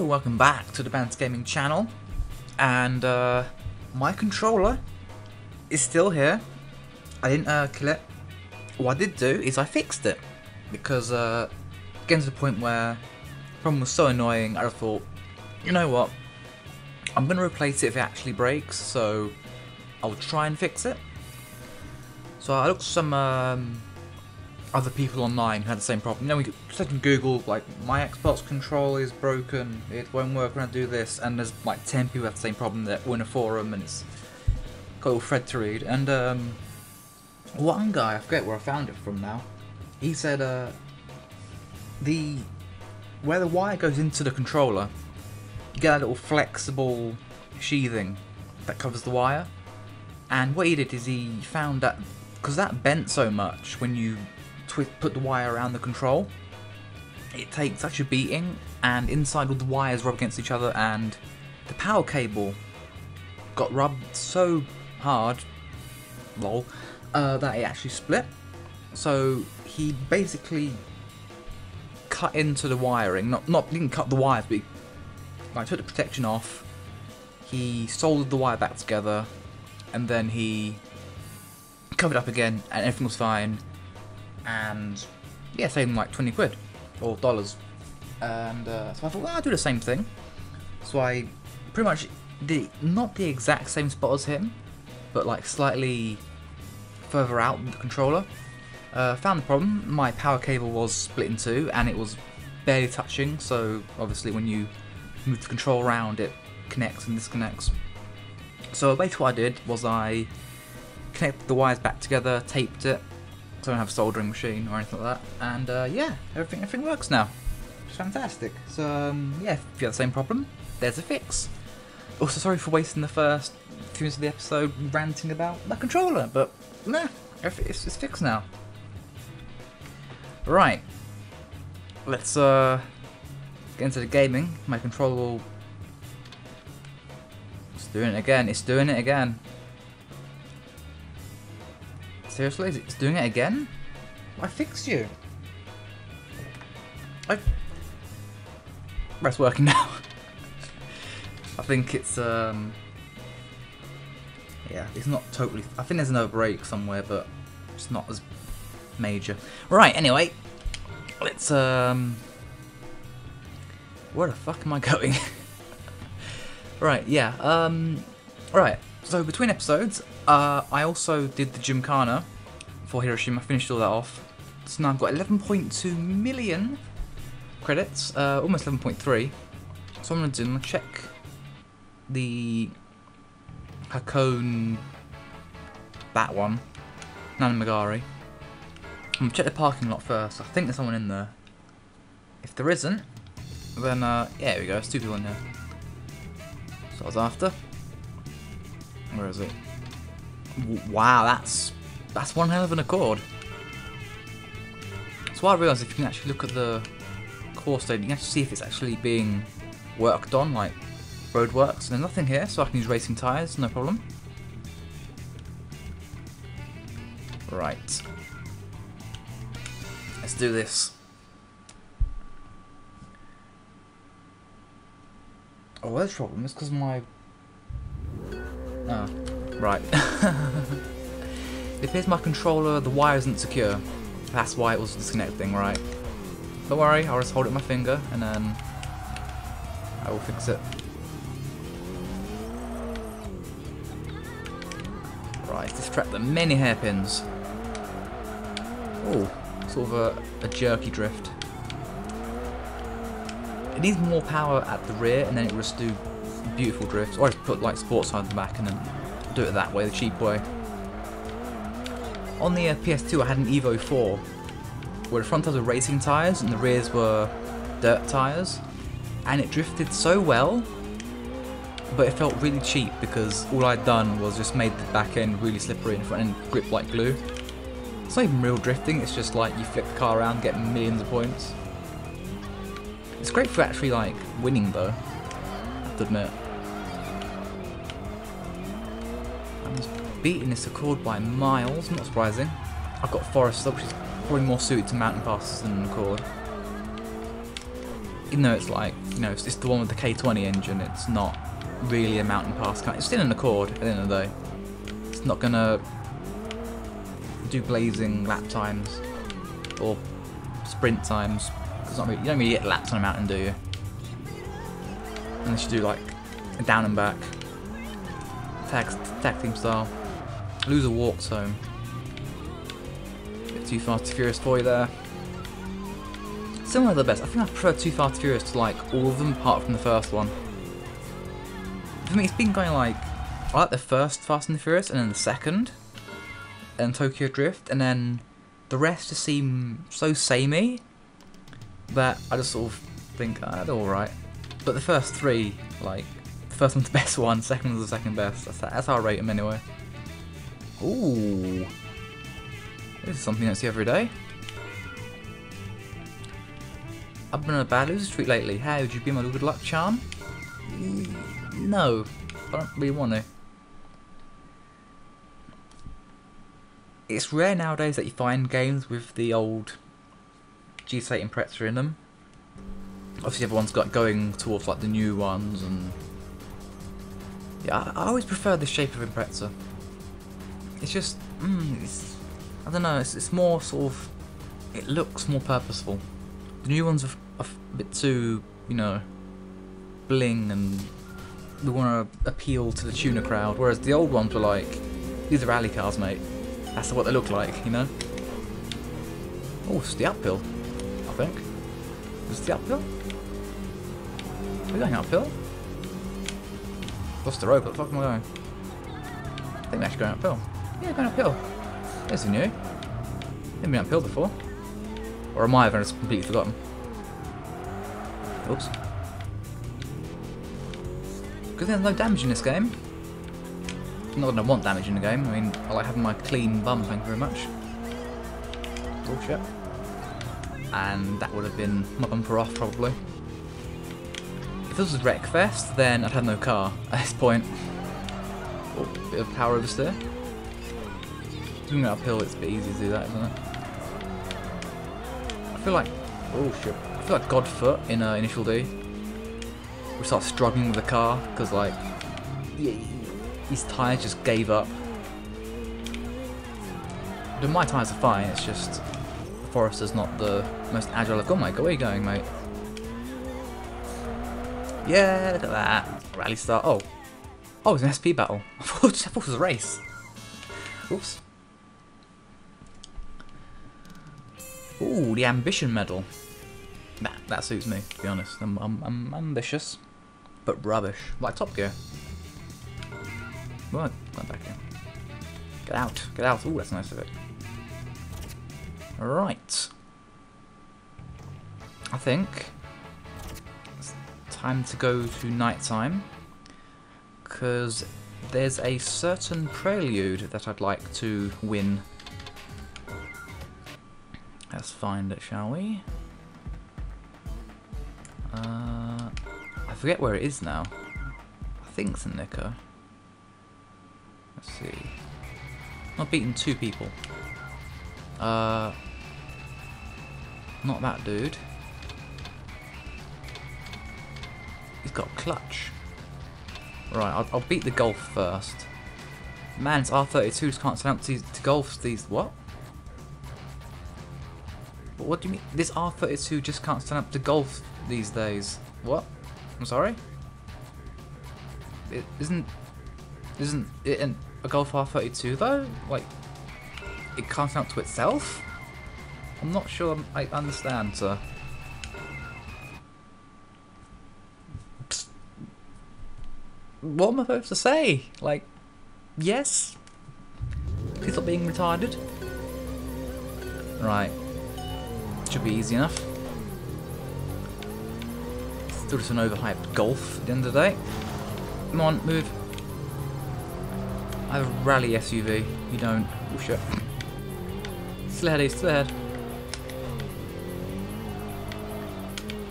Hello, welcome back to the BanterGamingChannel, and my controller is still here. I didn't kill it. What I did do is I fixed it, because getting to the point where the problem was so annoying, I thought, you know what, I'm going to replace it if it actually breaks, so I'll try and fix it. So I looked at some other people online who had the same problem. You know, we just can Google, like, my Xbox controller is broken, it won't work when I do this, and there's like 10 people who have the same problem that were in a forum, and it's got a little thread to read. And one guy, I forget where I found it from now, he said where the wire goes into the controller, you get a little flexible sheathing that covers the wire. And what he did is he found that, because that bent so much when you put the wire around the control, it takes such a beating, and inside all the wires rub against each other, and the power cable got rubbed so hard, lol, that it actually split. So he basically cut into the wiring, didn't cut the wires, but he took the protection off, he soldered the wire back together, and then he covered up again, and everything was fine. And yeah, saved him like 20 quid or dollars. And so I thought, well, I'll do the same thing. So I pretty much did not the exact same spot as him, but like slightly further out the controller. Found the problem. My power cable was split in two, and it was barely touching. So obviously, when you move the control around, it connects and disconnects. So basically, what I did was I connected the wires back together, taped it. So I don't have a soldering machine or anything like that, and yeah, everything works now. It's fantastic. So yeah, if you have the same problem, there's a fix. Also, sorry for wasting the first few minutes of the episode ranting about the controller, but nah, it's fixed now. Right, let's get into the gaming. My controller will... It's doing it again. It's doing it again. Seriously? It's doing it again? I fixed you. It's working now. I think it's yeah, it's not totally... I think there's another break somewhere, but it's not as major. Right, anyway. Let's where the fuck am I going? Right, yeah, right. So between episodes, I also did the Gymkhana for Hiroshima. I finished all that off. So now I've got 11.2 million credits, almost 11.3. So I'm going to check the Hakone, that one, Nanamagari. I'm going to check the parking lot first. I think there's someone in there. If there isn't, then yeah, there we go, there's two people in there. So I was after. Where is it? Wow, that's one hell of an accord. So I realised if you can actually look at the core state, you can actually see if it's actually being worked on, like roadworks. And there's nothing here, so I can use racing tyres, no problem. Right. Let's do this. Oh, there's a problem. It's because my... Oh, right. It appears my controller, the wire isn't secure. That's why it was disconnecting, right? Don't worry, I'll just hold it with my finger and then I will fix it. Right, distract the many hairpins. Oh, sort of a jerky drift. It needs more power at the rear and then it will just do beautiful drifts, or I just put like sports on the back and then do it that way, the cheap way. On the PS2 I had an Evo 4 where the front tires were racing tyres and the rears were dirt tyres, and it drifted so well, but it felt really cheap because all I'd done was just made the back end really slippery and the front end grip like glue. It's not even real drifting, it's just like you flip the car around, get millions of points. It's great for actually like winning though, I have to admit. I'm just beating this Accord by miles, not surprising. I've got a Forester, which is probably more suited to mountain passes than an Accord. Even though it's like, you know, it's the one with the K20 engine, it's not really a mountain pass car. It's still an Accord at the end of the day. It's not gonna do blazing lap times or sprint times. It's not really, you don't really get laps on a mountain, do you? Unless you do like a down and back tag team style. Loser walks home. Bit too fast, too furious for you there. Some of the best. I think I prefer Too Fast Furious to like all of them apart from the first one. For me, it's been going like, I like the first Fast and the Furious and then the second, and Tokyo Drift, and then the rest just seem so samey that I just sort of think, they're alright. But the first three, like, the first one's the best one, second one's the second best. That's how I rate them anyway. Ooh. This is something I don't see every day. I've been on a bad loser streak lately. How would you be my good luck charm? No, I don't really want to. It's rare nowadays that you find games with the old G8 Impreza in them. Obviously everyone's got going towards like the new ones, and yeah, I always prefer the shape of Impreza. It's just, it's, I don't know, it's more sort of, it looks more purposeful. The new ones are a bit too, you know, bling, and we want to appeal to the tuner crowd, whereas the old ones were like, these are rally cars, mate. That's what they look like, you know? Oh, it's the uphill, I think. Is it the uphill? We're going uphill? Lost the road, what the fuck am I going? I think we're actually going uphill. Yeah, going uphill. There's a new. Never been uphill before. Or am I have just completely forgotten? Oops. Good thing there's no damage in this game. Not that I want damage in the game, I mean, I like having my clean bum, thank you very much. Bullshit. And that would have been my bumper off, probably. If this was Wreckfest, then I'd have no car at this point. Oh, bit of power oversteer. Doing it uphill, it's a bit easy to do that, isn't it? I feel like, oh shit, I feel like Godfoot in Initial D. We start struggling with the car, because like, his tyres just gave up. But my tyres are fine, it's just, the Forester's not the most agile. Like, oh my god, where are you going, mate? Yeah, look at that. Rally start. Oh, it's an SP battle. I thought it was a race. Oops. Ooh, the ambition medal. That suits me, to be honest. I'm ambitious, but rubbish. Like Top Gear. Right, go back in. Get out, get out. Ooh, that's nice of it. Right. I think it's time to go to nighttime, because there's a certain prelude that I'd like to win. Let's find it, shall we? I forget where it is now. I think it's in Nico. Let's see. Not beaten 2 people. Not that dude. He's got a clutch. Right, I'll beat the Golf first. Man, it's R32s can't stand up to Golfs these. What? But what do you mean? This R32 just can't stand up to Golf these days. What? I'm sorry? Isn't it a Golf R32 though? Like, it can't stand up to itself? I'm not sure I understand, sir. What am I supposed to say? Like, yes? Please stop being retarded. Right. Should be easy enough. Still just an overhyped Golf at the end of the day. Come on, move. I have a rally SUV. You don't. Oh shit. Still ahead, still ahead.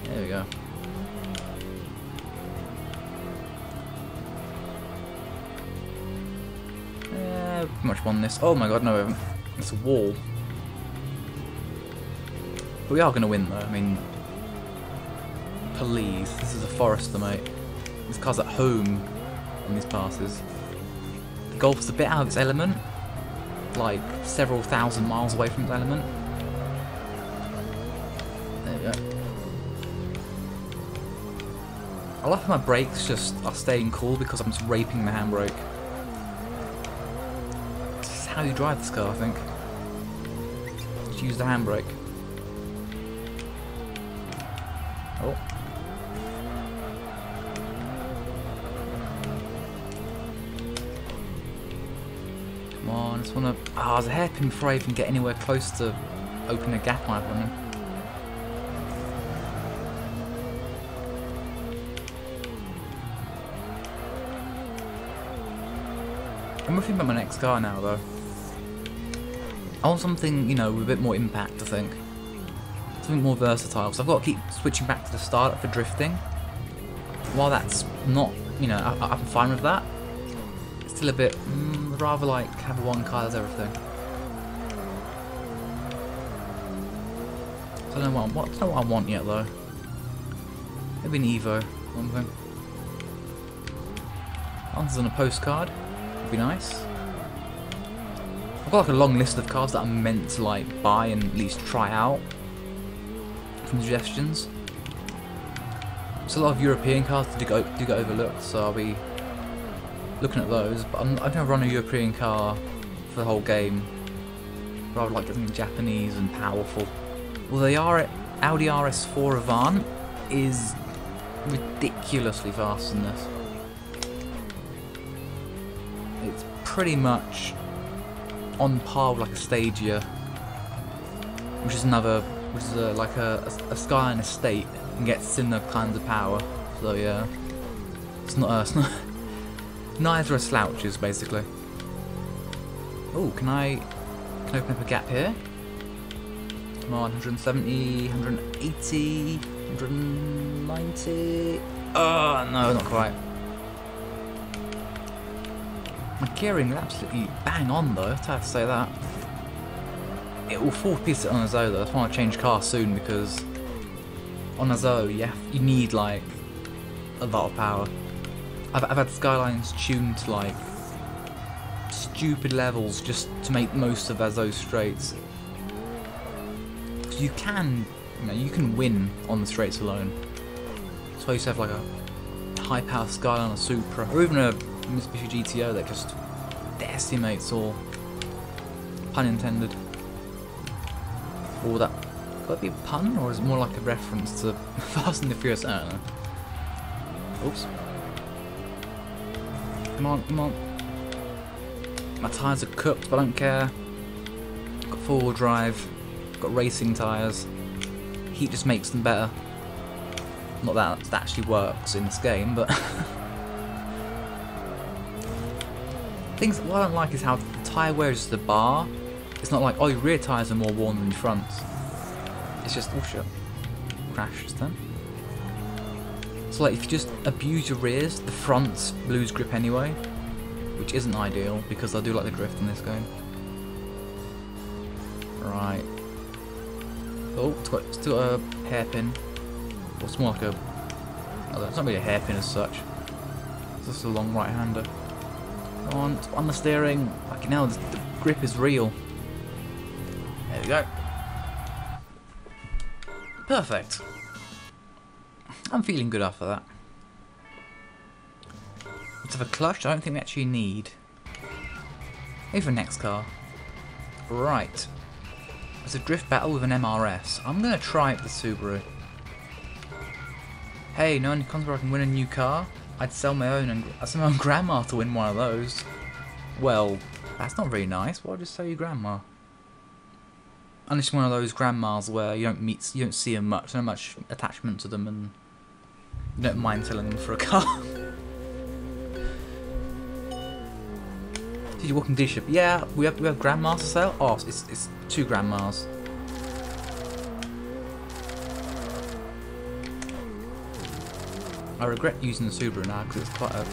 There we go. Yeah, pretty much won this. Oh my god, no, we haven't. It's a wall. But we are going to win though, I mean... Please, this is a Forester, mate. This car's at home on these passes. The Golf's a bit out of its element, like several thousand miles away from its element. There we go. I love how my brakes just are staying cool because I'm just raping the handbrake. This is how you drive this car, I think. Just use the handbrake. Oh. Come on, I just wanna... Ah, there's a hairpin before I even get anywhere close to opening a gap on him. I'm thinking about my next car now, though. I want something, you know, with a bit more impact, I think. Something more versatile, so I've got to keep switching back to the startup for drifting. While that's not, you know, I'm fine with that. It's still a bit, I'd rather like have one car that does everything. I don't know what I want yet though. Maybe an Evo or something. Answers on a postcard would be nice. I've got like a long list of cars that I'm meant to like buy and at least try out from suggestions. There's a lot of European cars that do get overlooked, so I'll be looking at those. But I'm going to run a European car for the whole game. But I would like something Japanese and powerful. Well, the Audi RS4 Avant is ridiculously fast in this. It's pretty much on par with like a Stagia, which is like a Skyline Estate and gets similar kinds of power. So yeah, it's not neither are slouches basically. Oh, can I open up a gap here? Come on, 170, 180, 190. Oh no, not quite. My gearing is absolutely bang on though, I have to say that. It will 4-piece it on a Zo though. I want to change car soon because on a Zo you need like a lot of power. I've had Skylines tuned to like stupid levels just to make most of their Zo straights. You can, you can win on the straights alone. So I used to have like a high power Skyline or Supra, or even a Mitsubishi GTO that just decimates all. Pun intended. Or that could it be a pun, or is it more like a reference to Fast and the Furious? I don't know. Oops. Come on, come on. My tyres are cooked, but I don't care. Got 4-wheel drive. Got racing tyres. Heat just makes them better. Not that that actually works in this game, but what I don't like is how the tyre wear is the bar. It's not like, oh, your rear tyres are more worn than your fronts. It's just, oh shit, crash just then. So like, if you just abuse your rears, the fronts lose grip anyway, which isn't ideal because I do like the drift in this game. Right. Oh, it's got a hairpin. Or it's more like a... Oh, it's not really a hairpin as such. It's just a long right-hander. Come on, it's on the steering. Fucking hell, the grip is real. There we go. Perfect. I'm feeling good after that. Let's have a clutch. I don't think we actually need. Maybe for next car. Right. It's a drift battle with an MRS. I'm going to try it with Subaru. Hey, no any cons where I can win a new car? I'd sell my own and I'd sell my own grandma to win one of those. Well, that's not very nice. Why just sell your grandma? Unless you're one of those grandmas where you don't see them much, so much attachment to them, and you don't mind selling them for a car. Did you walk in D-ship? Yeah, we have grandmas to sell. Oh, it's 2 grandmas. I regret using the Subaru now because it's quite a...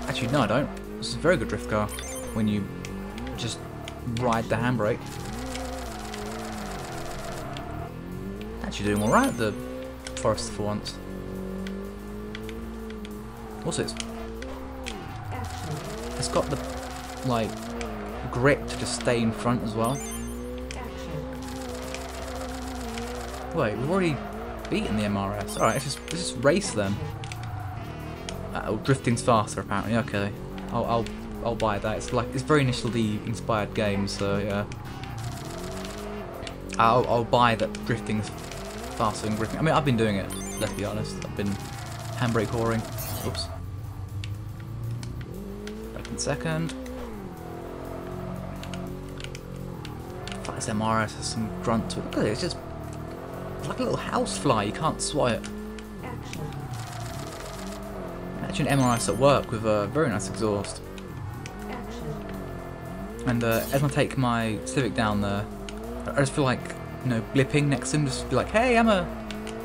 Actually, no, I don't. This is a very good drift car when you just ride the handbrake. Actually doing alright, the Forester for once. What's this? It's got the, like, grip to just stay in front as well. Wait, we've already beaten the MRS. Alright, let's just race then. Oh, drifting's faster apparently. Okay, I'll buy that. It's very Initial D inspired game, so yeah. I'll buy that drifting's faster than gripping. I mean, I've been doing it. Let's be honest. I've been handbrake whoring. Oops. Back in second. Fuck, this MRS has some grunt to it. Look at it. It's just like a little housefly. You can't swat it. Actually, an MRS at work with a very nice exhaust. And as I take my Civic down there, I just feel like, you know, blipping next to him, just be like, hey, I'm gonna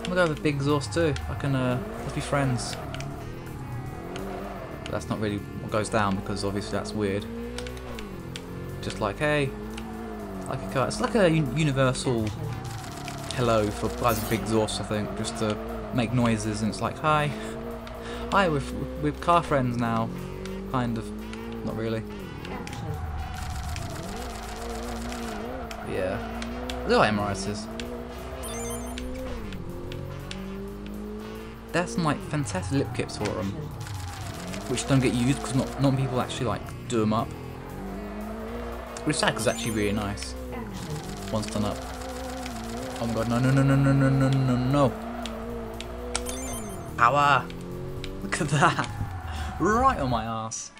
go with a big exhaust too. I can, let's be friends. But that's not really what goes down because obviously that's weird. Just like, hey, like a car. It's like a universal hello for guys with big exhausts, I think, just to make noises, and it's like, hi, we're car friends now, kind of, not really. Yeah, I like MRSs. There's some like fantastic lip kits for them, which don't get used because not many people actually like do them up. Which is sad because it's actually really nice once done up. Oh my god, no. Power! Look at that! Right on my ass.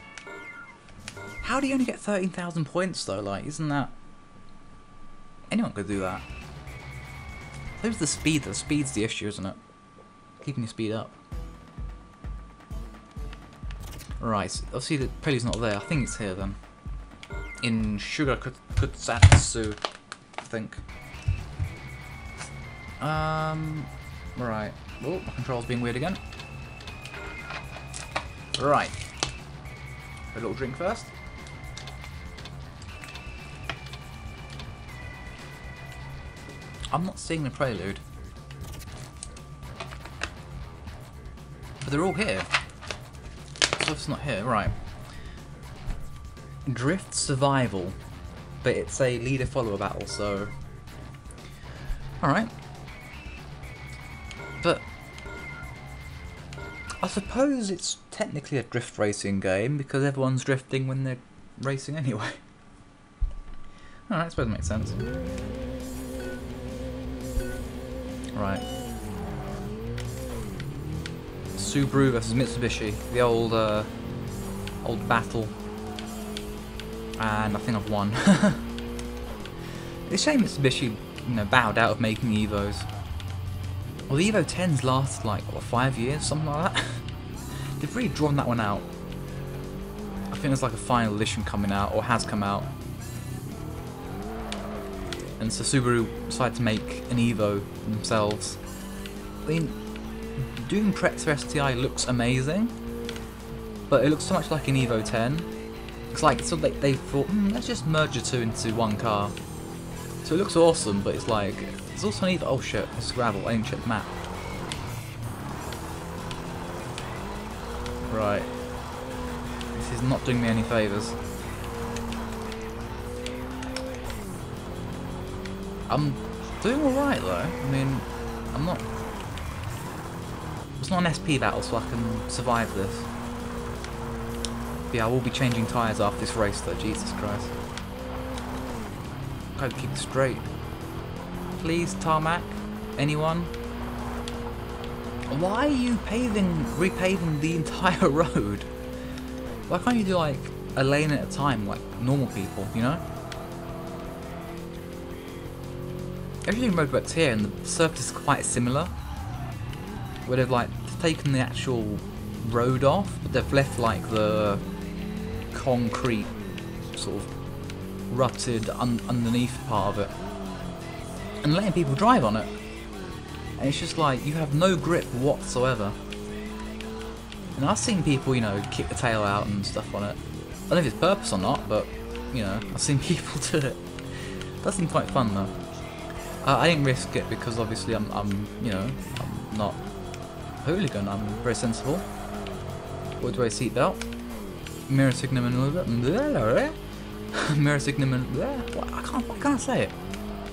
How do you only get 13,000 points though? Like, isn't that... Anyone could do that. Who's the speed? The speed's the issue, isn't it? Keeping your speed up. Right, so obviously the prelude's not there. I think it's here then. In Sugar Kutsatsu, I think. Right. Oh, my control's being weird again. Right. A little drink first. I'm not seeing the prelude. But they're all here. So it's not here, right. Drift Survival. But it's a leader-follower battle, so... Alright. But... I suppose it's technically a drift racing game, because everyone's drifting when they're racing anyway. Alright, I suppose it makes sense. Right. Subaru versus Mitsubishi, the old battle, and I think I've won. It's a shame Mitsubishi, you know, bowed out of making Evos. Well, the Evo 10s lasted like what, 5 years, something like that. They've really drawn that one out. I think there's like a final edition coming out, or has come out. And so Subaru decided to make an Evo themselves. I mean, doing Pretzer STI looks amazing, but it looks so much like an Evo 10. It's like, so they thought, let's just merge the two into one car. So it looks awesome, but it's like, there's also an Evo, oh shit, it's gravel, I didn't check the map. Right. This is not doing me any favours. I'm doing alright though. I mean, I'm not... It's not an SP battle, so I can survive this. But yeah, I will be changing tyres after this race though, Jesus Christ. Gotta keep it straight. Please, tarmac? Anyone? Why are you repaving the entire road? Why can't you do like a lane at a time, like normal people, you know? Everything road works here, and the surface is quite similar. Where they've like taken the actual road off, but they've left like the concrete sort of rutted underneath part of it, and letting people drive on it. And it's just like, you have no grip whatsoever. And I've seen people, you know, kick the tail out and stuff on it. I don't know if it's purpose or not, but, you know, I've seen people do it. It does seem quite fun though. I didn't risk it because obviously I'm, you know, I'm not a hooligan, I'm very sensible. Woodway seatbelt. Mirror signal maneuver. Mirror signal maneuver. What? Why can't I say it?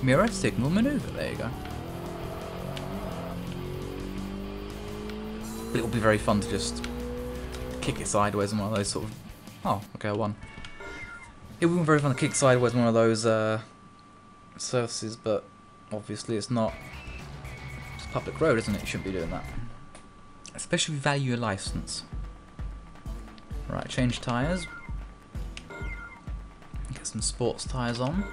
Mirror signal maneuver. There you go. But it'll be very fun to just kick it sideways on one of those sort of. Oh, okay, I won. It would be very fun to kick sideways on one of those surfaces, but obviously it's not. It's a public road, isn't it? You shouldn't be doing that. Especially if you value your license. Right, change tyres. Get some sports tyres on.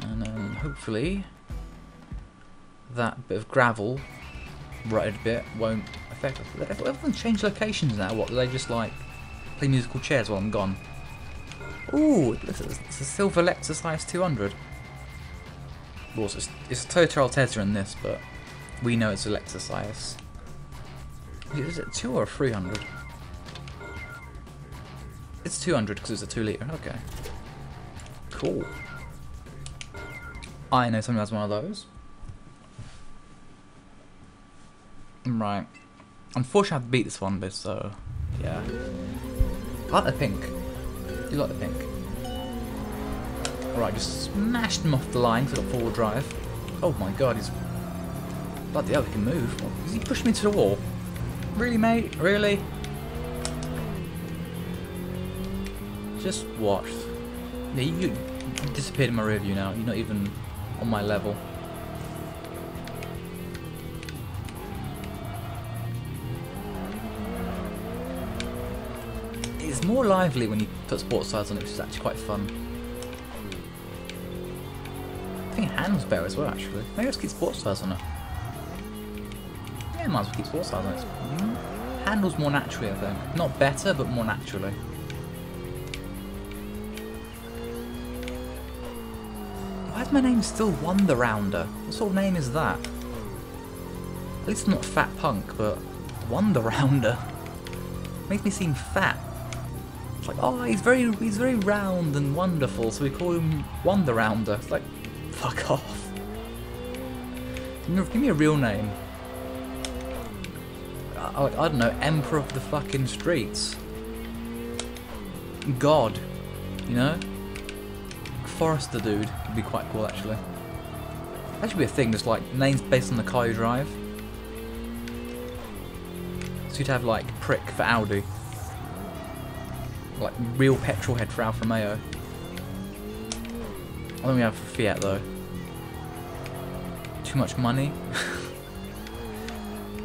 And then hopefully that bit of gravel, rutted bit, won't affect us. Everyone change locations now, what? Do they just like play musical chairs while I'm gone? Ooh, it's a silver Lexus IS200. Well, it's a Total Tesla in this, but we know it's a Lexus IS. Is it 2 or 300? It's 200 because it's a 2 litre. Okay. Cool. I know someone who has one of those. Right. Unfortunately, I have to beat this one, but so yeah. I like the pink. You like the pink? Right, just smashed him off the line because I got forward drive. Oh my god, he's bloody hell, he can move. Is he pushing me into the wall? Really, mate? Really? Just watch. Yeah, you disappeared in my rear view now. You're not even on my level. It's more lively when you put sports tires on it, which is actually quite fun. I think it handles better as well, actually. Maybe let's keep sports tires on it. Yeah, might as well keep sports tires on it. Handles more naturally, I think. Not better, but more naturally. Why is my name still Wonder Rounder? What sort of name is that? At least I'm not Fat Punk, but Wonder Rounder makes me seem fat. It's like, oh, he's very round and wonderful, so we call him Wonder Rounder. It's like, fuck off. Give me a real name. I don't know, Emperor of the fucking streets. God, you know? Forester dude would be quite cool, actually. That should be a thing, just like names based on the car you drive. So you'd have like Prick for Audi. Like real petrol head for Alfa Romeo. I think we have for Fiat though. Too much money.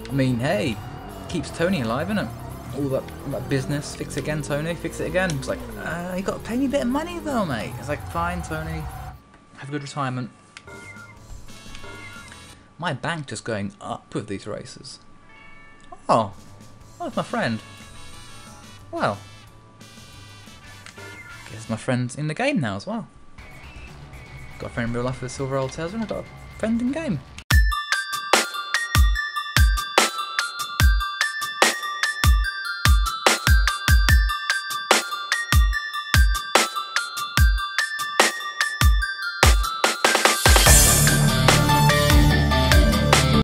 I mean, hey, keeps Tony alive, innit? All that business. Fix it again, Tony. Fix it again. It's like, you got to pay me a bit of money though, mate. It's like, fine, Tony. Have a good retirement. My bank just going up with these races. Oh, that's my friend. Well, guess my friend's in the game now as well. Got a friend in real life with a silver old Tesla, and I've got a friend in game.